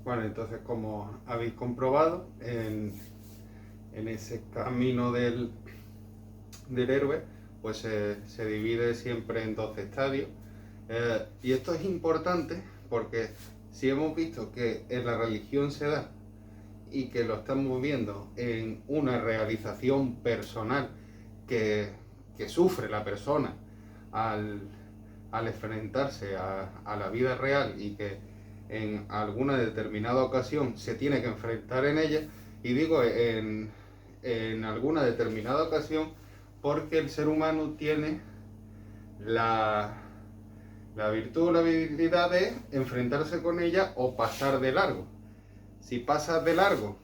Bueno, entonces como habéis comprobado, en ese camino del héroe, pues se divide siempre en 12 estadios. Y esto es importante porque si hemos visto que en la religión se da y que lo estamos viendo en una realización personal que sufre la persona al enfrentarse a la vida real y que en alguna determinada ocasión se tiene que enfrentar en ella, y digo en alguna determinada ocasión porque el ser humano tiene la virtud o la habilidad de enfrentarse con ella o pasar de largo. Si pasas de largo,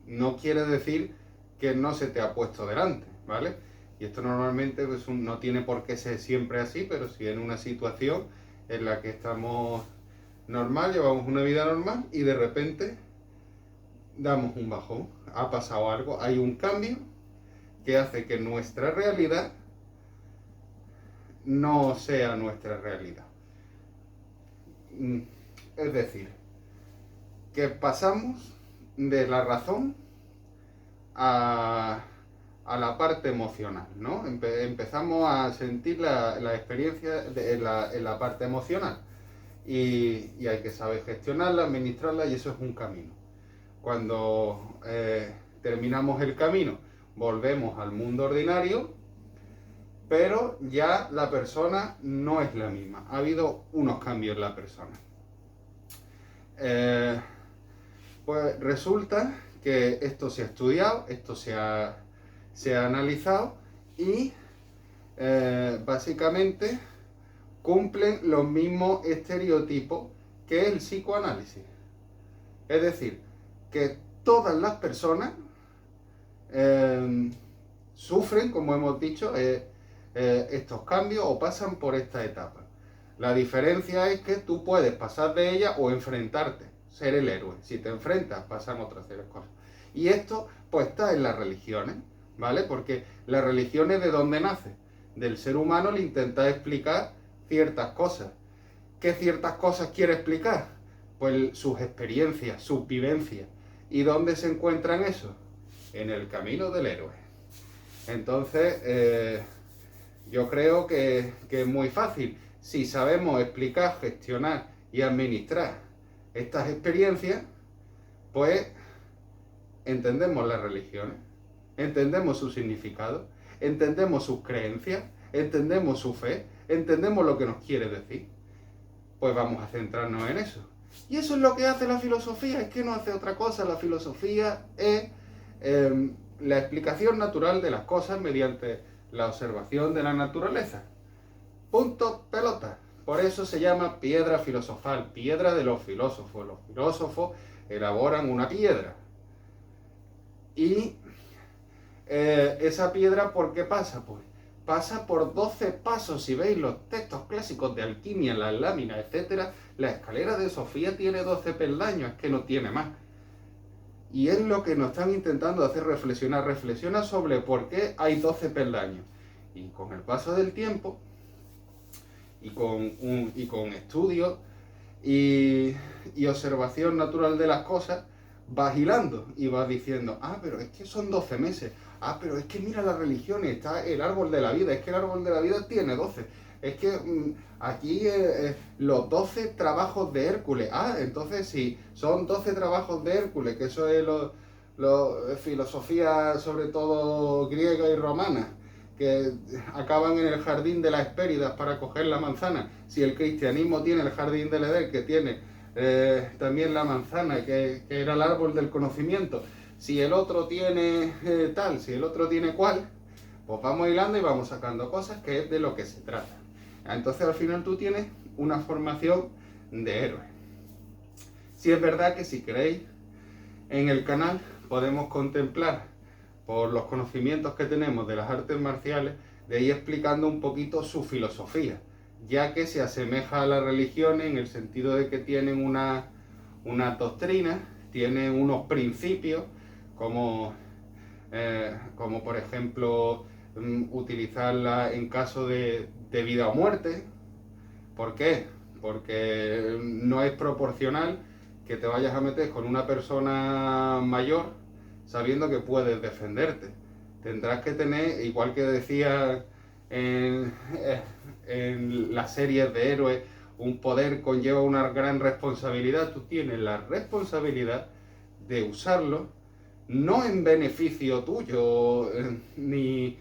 no quiere decir que no se te ha puesto delante, ¿vale? Y esto normalmente pues, no tiene por qué ser siempre así, pero si en una situación en la que estamos normal, llevamos una vida normal y de repente damos un bajón, ha pasado algo, hay un cambio que hace que nuestra realidad no sea nuestra realidad. Es decir, que pasamos de la razón a la parte emocional, ¿no? Empezamos a sentir la experiencia en la parte emocional y hay que saber gestionarla, administrarla, y eso es un camino. Cuando terminamos el camino, volvemos al mundo ordinario, pero ya la persona no es la misma. Ha habido unos cambios en la persona. Pues resulta que esto se ha estudiado, esto se ha analizado y básicamente cumplen los mismos estereotipos que el psicoanálisis. Es decir, que todas las personas sufren, como hemos dicho, estos cambios o pasan por esta etapa. La diferencia es que tú puedes pasar de ella o enfrentarte, ser el héroe. Si te enfrentas, pasan otras series cosas. Y esto pues está en las religiones, ¿vale? Porque las religiones, ¿de dónde nace? del ser humano le intenta explicar ciertas cosas. ¿Qué ciertas cosas quiere explicar? Pues sus experiencias, sus vivencias. ¿Y dónde se encuentran eso? En el camino del héroe. Entonces, yo creo que es muy fácil. Si sabemos explicar, gestionar y administrar estas experiencias, pues entendemos las religiones, entendemos su significado, entendemos sus creencias, entendemos su fe, entendemos lo que nos quiere decir. Pues vamos a centrarnos en eso. Y eso es lo que hace la filosofía, es que no hace otra cosa. La filosofía es la explicación natural de las cosas mediante la observación de la naturaleza. Punto, pelota. Por eso se llama piedra filosofal, piedra de los filósofos. Los filósofos elaboran una piedra. Y esa piedra, ¿por qué pasa? Pues pasa por 12 pasos. Si veis los textos clásicos de alquimia, las láminas, etc., la escalera de Sofía tiene 12 peldaños, es que no tiene más. Y es lo que nos están intentando hacer reflexionar. Reflexiona sobre por qué hay 12 peldaños. Y con el paso del tiempo, y con estudio y observación natural de las cosas, vas hilando y vas diciendo, pero es que son 12 meses. Pero es que mira las religiones, está el árbol de la vida, es que el árbol de la vida tiene 12. Es que aquí los 12 trabajos de Hércules. Entonces sí, son 12 trabajos de Hércules, que eso es filosofía sobre todo griega y romana, que acaban en el jardín de las Hespéridas para coger la manzana. Si el cristianismo tiene el jardín del Edén, que tiene también la manzana, que era el árbol del conocimiento, si el otro tiene si el otro tiene cual, pues vamos hilando y vamos sacando cosas, que es de lo que se trata. Entonces al final tú tienes una formación de héroe. Si es verdad que si queréis, en el canal podemos contemplar, por los conocimientos que tenemos de las artes marciales, de ir explicando un poquito su filosofía, ya que se asemeja a las religiones en el sentido de que tienen una doctrina, tienen unos principios, como por ejemplo utilizarla en caso de vida o muerte. ¿Por qué? Porque no es proporcional que te vayas a meter con una persona mayor sabiendo que puedes defenderte. Tendrás que tener, igual que decía en las series de héroes, un poder conlleva una gran responsabilidad. Tú tienes la responsabilidad de usarlo, no en beneficio tuyo ni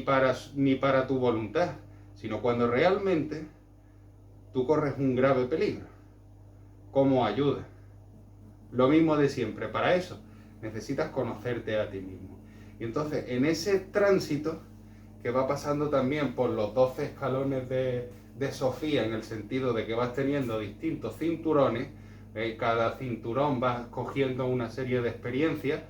para tu voluntad, sino cuando realmente tú corres un grave peligro, como ayuda. Lo mismo de siempre. Para eso necesitas conocerte a ti mismo. Y entonces, en ese tránsito que va pasando también por los 12 escalones de Sofía, en el sentido de que vas teniendo distintos cinturones, cada cinturón vas cogiendo una serie de experiencias,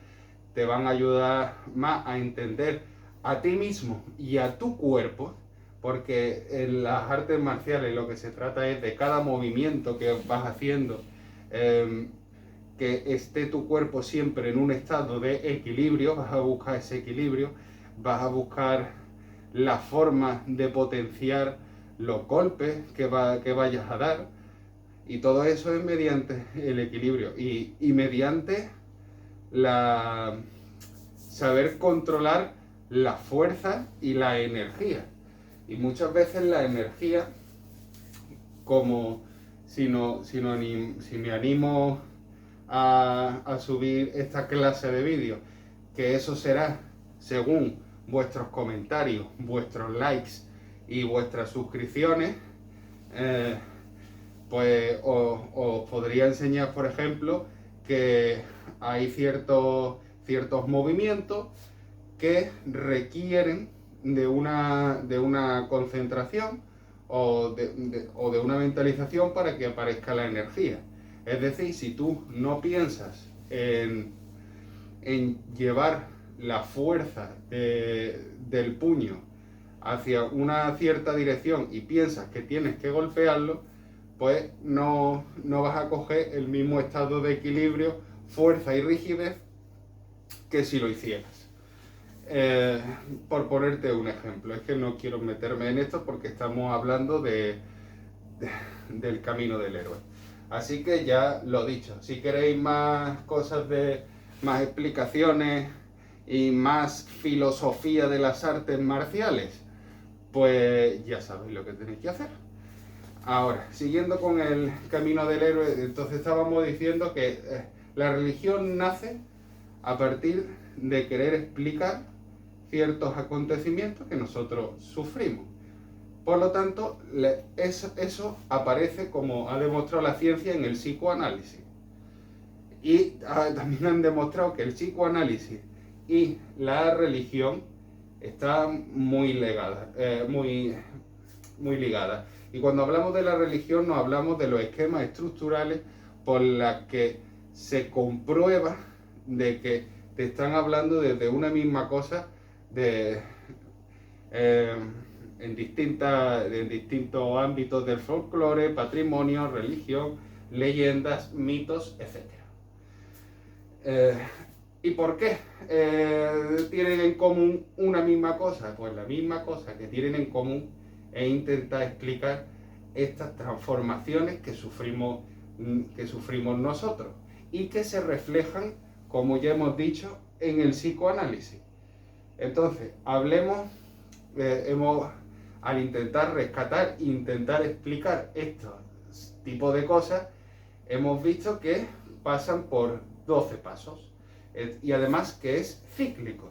te van a ayudar más a entender a ti mismo y a tu cuerpo, porque en las artes marciales lo que se trata es de cada movimiento que vas haciendo, que esté tu cuerpo siempre en un estado de equilibrio. Vas a buscar ese equilibrio, vas a buscar la forma de potenciar los golpes que vayas a dar, y todo eso es mediante el equilibrio y mediante saber controlar la fuerza y la energía. Y muchas veces la energía, como si me animo a subir esta clase de vídeos, que eso será según vuestros comentarios, vuestros likes y vuestras suscripciones, pues os podría enseñar, por ejemplo, que hay ciertos movimientos que requieren de una concentración o de una mentalización para que aparezca la energía. Es decir, si tú no piensas en llevar la fuerza del puño hacia una cierta dirección y piensas que tienes que golpearlo, pues no vas a coger el mismo estado de equilibrio, fuerza y rigidez que si lo hicieras. por ponerte un ejemplo, es que no quiero meterme en esto porque estamos hablando del camino del héroe. Así que ya lo dicho, si queréis más cosas más explicaciones y más filosofía de las artes marciales, pues ya sabéis lo que tenéis que hacer. Ahora, siguiendo con el camino del héroe, entonces estábamos diciendo que la religión nace a partir de querer explicar ciertos acontecimientos que nosotros sufrimos. Por lo tanto, eso aparece, como ha demostrado la ciencia, en el psicoanálisis. Y también han demostrado que el psicoanálisis y la religión están muy ligadas. Y cuando hablamos de la religión, nos hablamos de los esquemas estructurales por los que se comprueba de que te están hablando desde una misma cosa en distintos ámbitos del folclore, patrimonio, religión, leyendas, mitos, etc. ¿Y por qué tienen en común una misma cosa? Pues la misma cosa que tienen en común es intentar explicar estas transformaciones que sufrimos nosotros y que se reflejan, como ya hemos dicho, en el psicoanálisis. Entonces, al intentar rescatar, intentar explicar estos tipos de cosas, hemos visto que pasan por 12 pasos y además que es cíclico.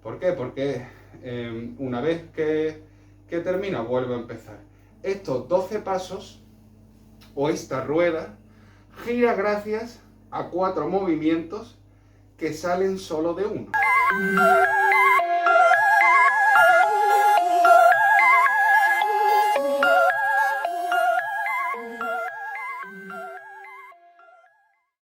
¿Por qué? Porque una vez que termina, vuelve a empezar. Estos 12 pasos, o esta rueda, gira gracias a 4 movimientos que salen solo de uno.